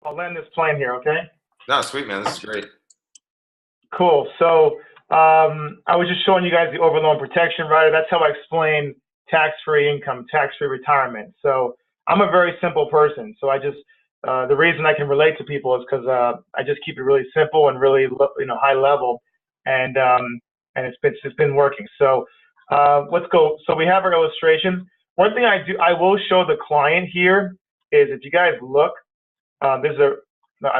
I'll land this plane here, okay? No, sweet, man. This is great. Cool. So I was just showing you guys the overloan protection rider. That's how I explain tax-free income, tax-free retirement. So I'm a very simple person. So I just the reason I can relate to people is because I just keep it really simple and really high level, and it's been working. So let's go. So we have our illustration. One thing I will show the client here is if you guys look, I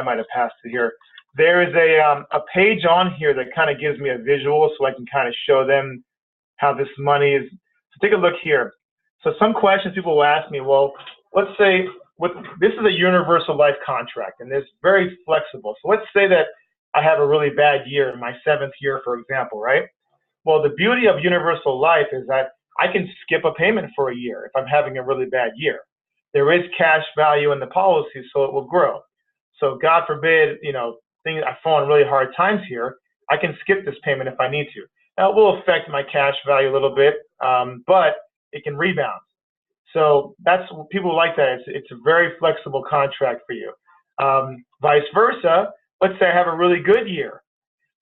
might have passed it here. There is a page on here that kind of gives me a visual so I can kind of show them how this money is. So take a look here. So some questions people will ask me, well, let's say this is a universal life contract and it's very flexible. So let's say that I have a really bad year in my 7th year, for example, right? Well, the beauty of universal life is that I can skip a payment for a year if I'm having a really bad year. There is cash value in the policy, so it will grow. So God forbid, I fall in really hard times here, I can skip this payment if I need to. Now, it will affect my cash value a little bit, but it can rebound. So that's people like that. It's a very flexible contract for you. Vice versa, let's say I have a really good year.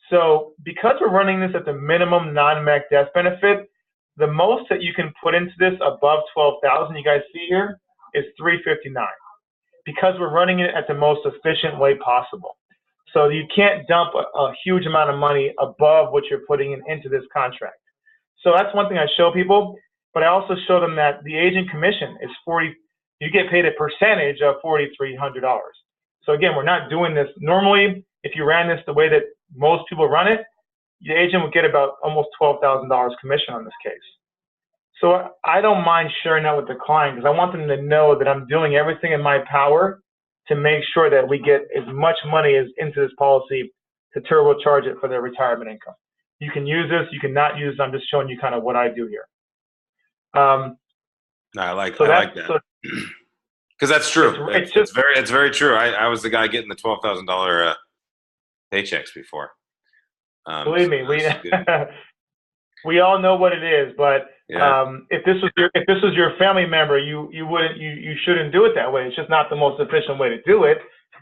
So because we're running this at the minimum non-MEC death benefit, the most that you can put into this above 12,000, you guys see here, is $359. Because we're running it at the most efficient way possible. So you can't dump a huge amount of money above what you're putting into this contract. So that's one thing I show people, but I also show them that the agent commission is you get paid a percentage of $4,300. So again, we're not doing this. Normally, if you ran this the way that most people run it, the agent would get about almost $12,000 commission on this case. So I don't mind sharing that with the client because I want them to know that I'm doing everything in my power to make sure that we get as much money as into this policy to turbocharge it for their retirement income. You can use this, you can not use it. I'm just showing you kind of what I do here. I like that. Because that's true. It's very true. I was the guy getting the $12,000 paychecks before. Believe me, we all know what it is, but yeah. If this was your family member, you shouldn't do it that way. It's just not the most efficient way to do it,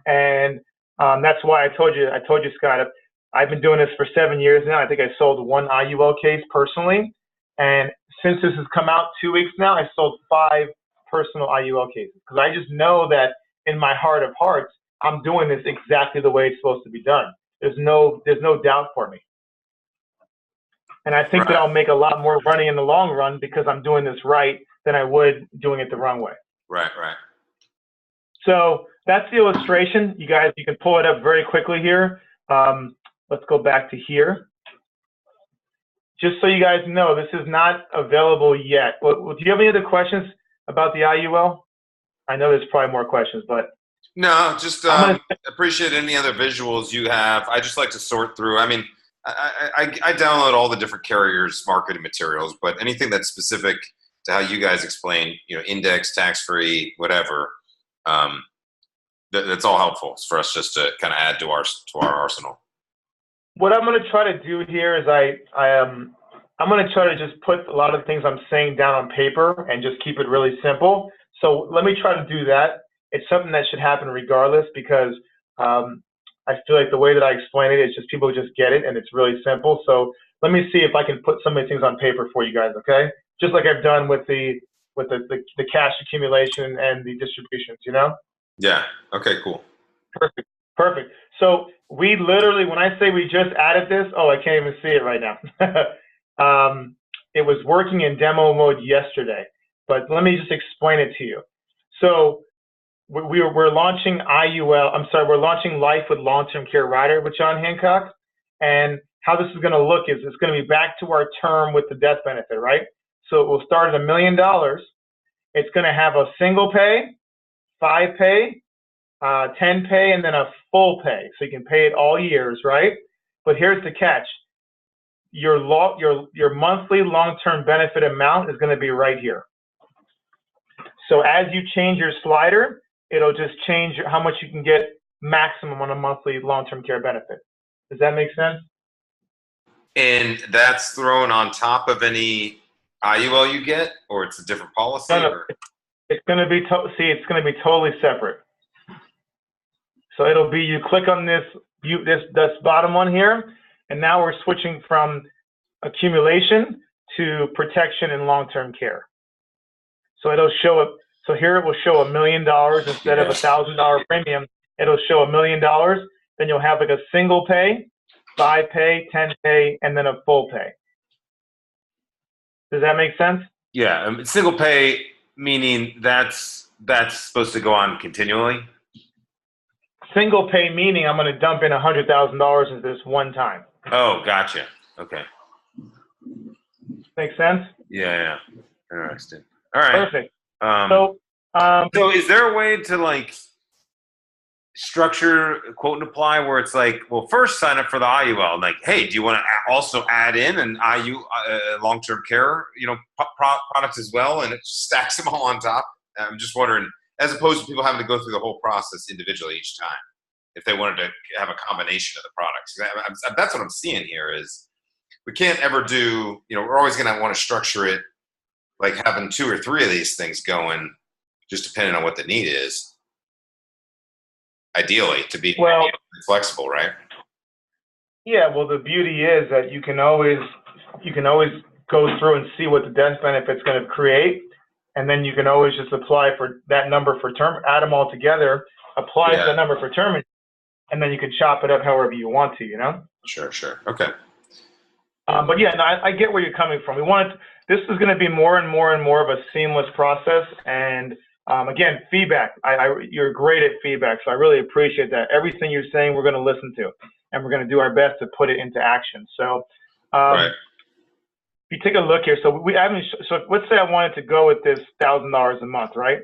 and that's why I told you, Scott. I've been doing this for 7 years now. I think I sold 1 IUL case personally, and since this has come out 2 weeks now, I sold 5 personal IUL cases because I just know that in my heart of hearts, I'm doing this exactly the way it's supposed to be done. There's no doubt for me. And I think that I'll make a lot more money in the long run because I'm doing this right than I would doing it the wrong way. Right. So that's the illustration. You guys, you can pull it up very quickly here. Let's go back to here. Just so you guys know, this is not available yet. Do you have any other questions about the IUL? I know there's probably more questions, but. No, just appreciate any other visuals you have. I just like to sort through. I mean, I download all the different carriers' marketing materials, but anything that's specific to how you guys explain, index, tax-free, whatever, that's all helpful for us just to kind of add to our arsenal. What I'm going to try to do here is I'm going to try to just put a lot of the things I'm saying down on paper and just keep it really simple. So let me try to do that. It's something that should happen regardless because I feel like the way that I explain it is just people just get it and it's really simple. So let me see if I can put some of these things on paper for you guys, okay? Just like I've done with the cash accumulation and the distributions, Yeah. Okay, cool. Perfect. So we literally, when I say we just added this, I can't even see it right now. It was working in demo mode yesterday, but let me just explain it to you. So we're launching we're launching Life with Long-Term Care Rider with John Hancock. And how this is going to look is it's going to be back to our term with the death benefit, right? So it will start at $1 million. It's going to have a single pay, 5 pay, 10 pay, and then a full pay. So you can pay it all years, right? But here's the catch. Your monthly long-term benefit amount is going to be right here. So as you change your slider, it'll just change how much you can get maximum on a monthly long-term care benefit. Does that make sense? And that's thrown on top of any IUL you get, or it's a different policy? No. It's going to be totally separate. So it'll be, you click on this bottom one here, and now we're switching from accumulation to protection and long-term care. So it'll show it. So here it will show $1 million instead of $1,000 premium. It'll show $1 million. Then you'll have like a single pay, 5 pay, 10 pay, and then a full pay. Does that make sense? Yeah, single pay meaning that's supposed to go on continually. Single pay meaning I'm going to dump in $100,000 into this one time. Oh, gotcha. Okay. Make sense? Yeah. Interesting. All right. Perfect. So is there a way to like structure quote and apply where it's like, well, first sign up for the IUL, like, hey, do you want to also add in an long-term care, product as well, and it just stacks them all on top? I'm just wondering, as opposed to people having to go through the whole process individually each time, if they wanted to have a combination of the products. That's what I'm seeing here is we can't ever do, we're always going to want to structure it like having 2 or 3 of these things going, just depending on what the need is. Ideally, to be flexible, right? Yeah. Well, the beauty is that you can always go through and see what the death benefit's going to create, and then you can always just apply for that number for term, add them all together, apply to the number for term, and then you can chop it up however you want to. Sure. Okay. But yeah, no, I get where you're coming from. This is going to be more and more and more of a seamless process, and again, feedback. You're great at feedback, so I really appreciate that. Everything you're saying, we're going to listen to, and we're going to do our best to put it into action. So, right. If you take a look here, so let's say I wanted to go with this $1,000 a month, right?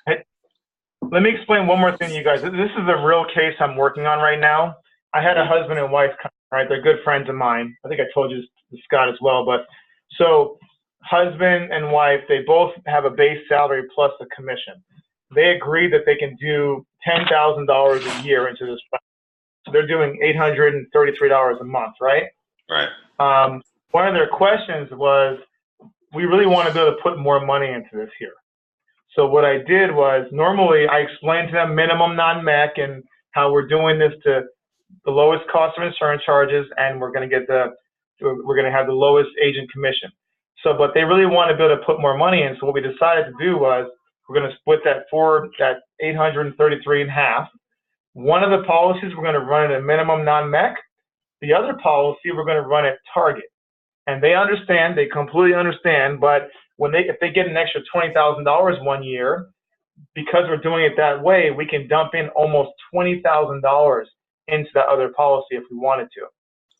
Let me explain one more thing to you guys. This is a real case I'm working on right now. I had a husband and wife, right? They're good friends of mine. I think I told you Scott as well, but so. Husband and wife, they both have a base salary plus a commission. They agreed that they can do $10,000 a year into this plan. So they're doing $833 a month, right? Right. One of their questions was, we really want to be able to put more money into this here. So what I did was, normally I explained to them minimum non-MEC and how we're doing this to the lowest cost of insurance charges, and we're going to have the lowest agent commission. So, but they really want to be able to put more money in. So what we decided to do was we're going to split that 833 in half. One of the policies we're going to run at a minimum non-MEC. The other policy we're going to run at target. And they understand, they completely understand. But if they get an extra $20,000 one year, because we're doing it that way, we can dump in almost $20,000 into that other policy if we wanted to.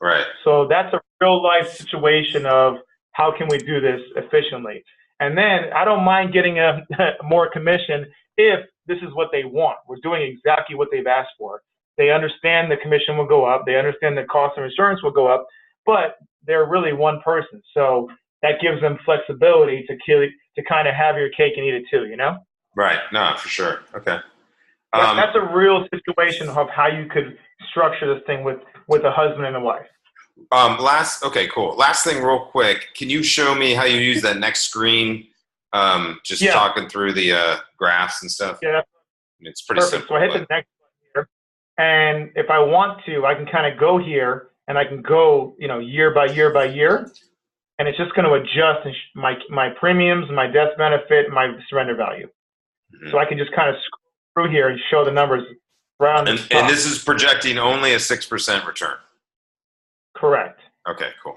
Right. So that's a real life situation of, how can we do this efficiently? And then I don't mind getting a more commission if this is what they want. We're doing exactly what they've asked for. They understand the commission will go up. They understand the cost of insurance will go up, but they're really one person. So that gives them flexibility to kind of have your cake and eat it too, Right. No, for sure. Okay. That's a real situation of how you could structure this thing with a husband and a wife. Okay, cool. Last thing real quick. Can you show me how you use that next screen? Talking through the graphs and stuff. Yeah. It's pretty perfect. simple. So I hit the next one here. And if I want to, I can kind of go here and I can go, year by year by year. And it's just going to adjust my premiums, my death benefit, my surrender value. Mm-hmm. So I can just kind of scroll through here and show the numbers around. And this is projecting only a 6% return. Correct. Okay, cool.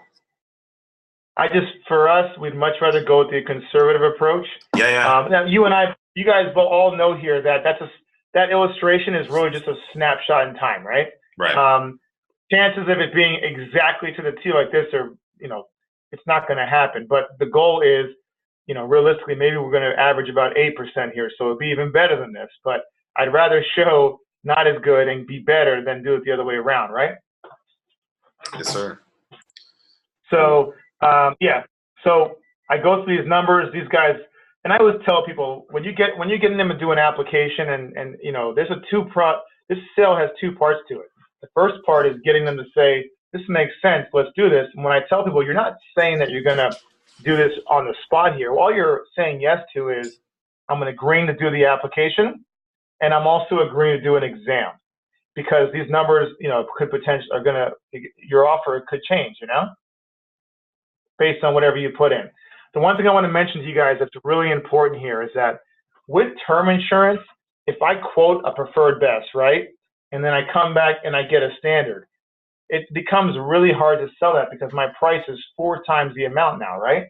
For us, we'd much rather go with the conservative approach. Yeah. Now, you guys will all know here that that illustration is really just a snapshot in time, right? Right. Chances of it being exactly to the T like this are, it's not going to happen. But the goal is, realistically, maybe we're going to average about 8% here, so it'd be even better than this. But I'd rather show not as good and be better than do it the other way around, right? Yes, sir. So, so I go through these numbers, these guys, and I always tell people when you're getting them to do an application and this sale has 2 parts to it. The first part is getting them to say, this makes sense, let's do this. And when I tell people, you're not saying that you're going to do this on the spot here. All you're saying yes to is, I'm going to agree to do the application, and I'm also agreeing to do an exam. because these numbers, could potentially your offer could change, based on whatever you put in. The one thing I want to mention to you guys that's really important here is that with term insurance, if I quote a preferred best, right, and then I come back and I get a standard, it becomes really hard to sell that because my price is 4 times the amount now, right?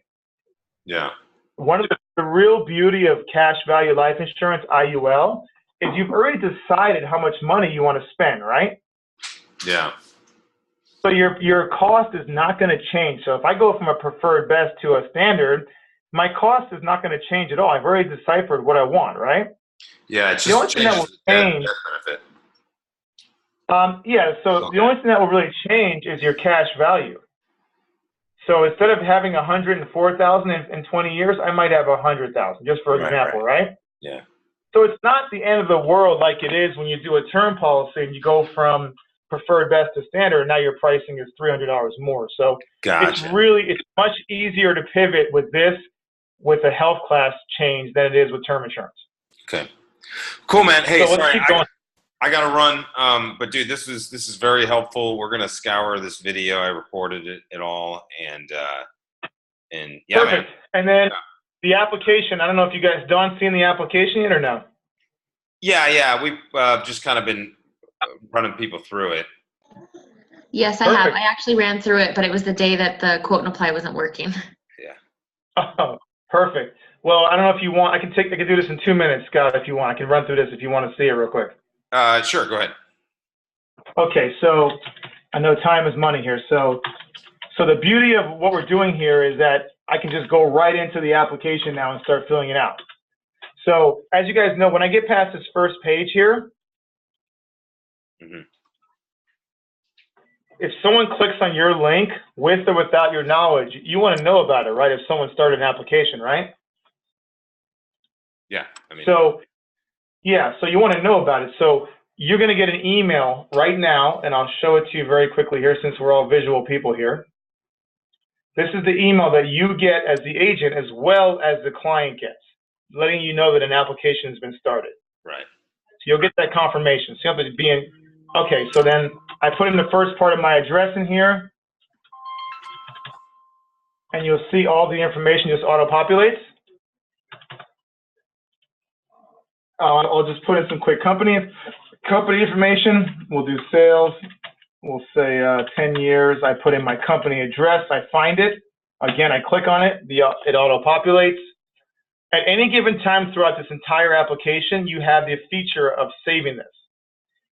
Yeah. One of the real beauty of cash value life insurance, IUL, is you've already decided how much money you want to spend, right? Yeah. So your cost is not going to change. So if I go from a preferred best to a standard, my cost is not going to change at all. I've already deciphered what I want, right? Yeah, it just changes the death benefit. The only thing that will really change is your cash value. So instead of having 104,000 in 20 years, I might have 100,000, just for example, right? Yeah. So it's not the end of the world like it is when you do a term policy and you go from preferred best to standard, and now your pricing is $300 more. So Gotcha. It's much easier to pivot with this, with a health class change than it is with term insurance. Okay. Cool, man. Hey, so sorry, I got to run. But dude, this is very helpful. We're going to scour this video. I recorded it all, and yeah, perfect. Man. And then the application, I don't know if you guys, Don, seen the application yet or no? Yeah. We've just kind of been running people through it. Yes, I have. I actually ran through it, but it was the day that the quote and apply wasn't working. Yeah. Oh, perfect. Well, I don't know if you want, I can do this in 2 minutes, Scott, if you want. I can run through this if you want to see it real quick. Sure, go ahead. Okay, so I know time is money here. So the beauty of what we're doing here is that I can just go right into the application now and start filling it out. So as you guys know, when I get past this first page here, if someone clicks on your link with or without your knowledge, you want to know about it, right? If someone started an application, right? Yeah. So you want to know about it. So you're going to get an email right now, and I'll show it to you very quickly here since we're all visual people here. This is the email that you get as the agent as well as the client gets, letting you know that an application has been started. Right. So you'll get that confirmation. So you have to be in. Okay, so then I put in the first part of my address in here, and you'll see all the information just auto-populates. I'll just put in some quick company information. We'll do sales. We'll say 10 years. I put in my company address. I find it. Again, I click on it. It auto-populates. At any given time throughout this entire application, you have the feature of saving this.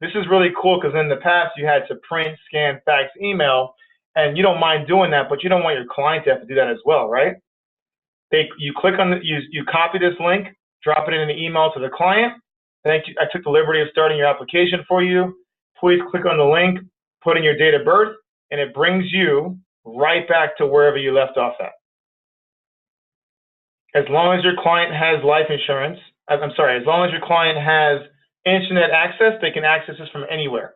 This is really cool because in the past, you had to print, scan, fax, email, and you don't mind doing that, but you don't want your client to have to do that as well, right? You click on you copy this link, drop it in an email to the client. Thank you. I took the liberty of starting your application for you. Please click on the link, put in your date of birth, and it brings you right back to wherever you left off at. As long as your client has life insurance, as long as your client has internet access, they can access this from anywhere.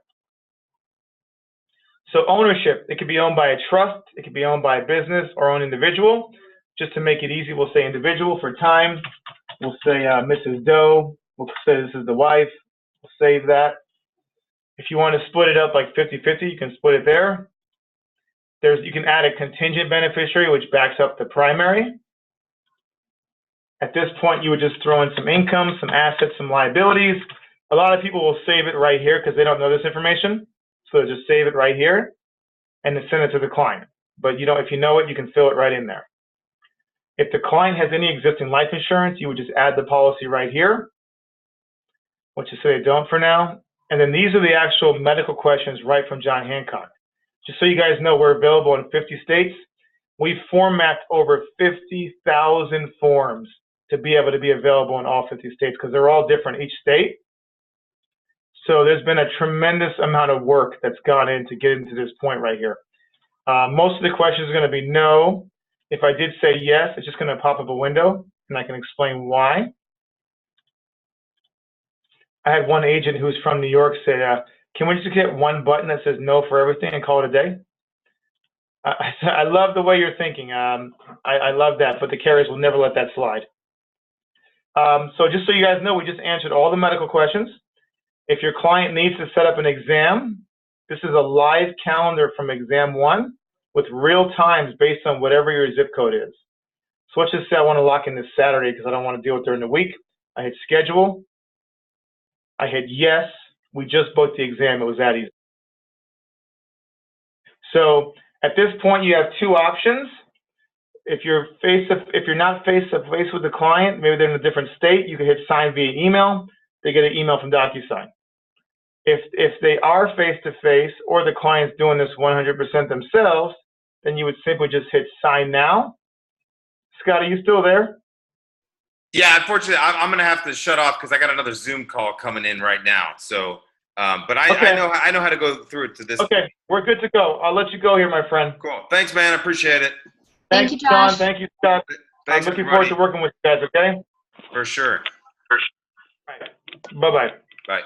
So ownership, it could be owned by a trust, it could be owned by a business or own individual. Just to make it easy, we'll say individual for time. We'll say Mrs. Doe. We'll say this is the wife. We'll save that. If you want to split it up like 50-50, you can split it there. You can add a contingent beneficiary, which backs up the primary. At this point, you would just throw in some income, some assets, some liabilities. A lot of people will save it right here because they don't know this information. So they'll just save it right here and then send it to the client. But if you know it, you can fill it right in there. If the client has any existing life insurance, you would just add the policy right here, which is say they don't for now. And then these are the actual medical questions right from John Hancock. Just so you guys know, we're available in 50 states. We format over 50,000 forms to be able to be available in all 50 states because they're all different each state. So there's been a tremendous amount of work that's gone in to get into this point right here. Most of the questions are going to be no. If I did say yes, it's just going to pop up a window, and I can explain why. I had one agent who's from New York say, can we just get one button that says no for everything and call it a day? I love the way you're thinking. I love that, but the carriers will never let that slide. So just so you guys know, we just answered all the medical questions. If your client needs to set up an exam, this is a live calendar from exam 1 with real times based on whatever your zip code is. So let's just say I want to lock in this Saturday because I don't want to deal with it during the week. I hit schedule. I hit yes. We just booked the exam. It was that easy. So at this point, you have 2 options. If you're not face to face with the client, maybe they're in a different state, you can hit sign via email. They get an email from DocuSign. If they are face to face or the client's doing this 100% themselves, then you would simply just hit sign now. Scott, are you still there? Yeah, unfortunately, I'm going to have to shut off because I got another Zoom call coming in right now. So, but I know how to go through it to this. Okay, we're good to go. I'll let you go here, my friend. Cool. Thanks, man. I appreciate it. Thank you, Josh. John. Thank you, Scott. Thanks, I'm looking forward to working with you guys, okay? For sure. All right. Bye-bye. Bye.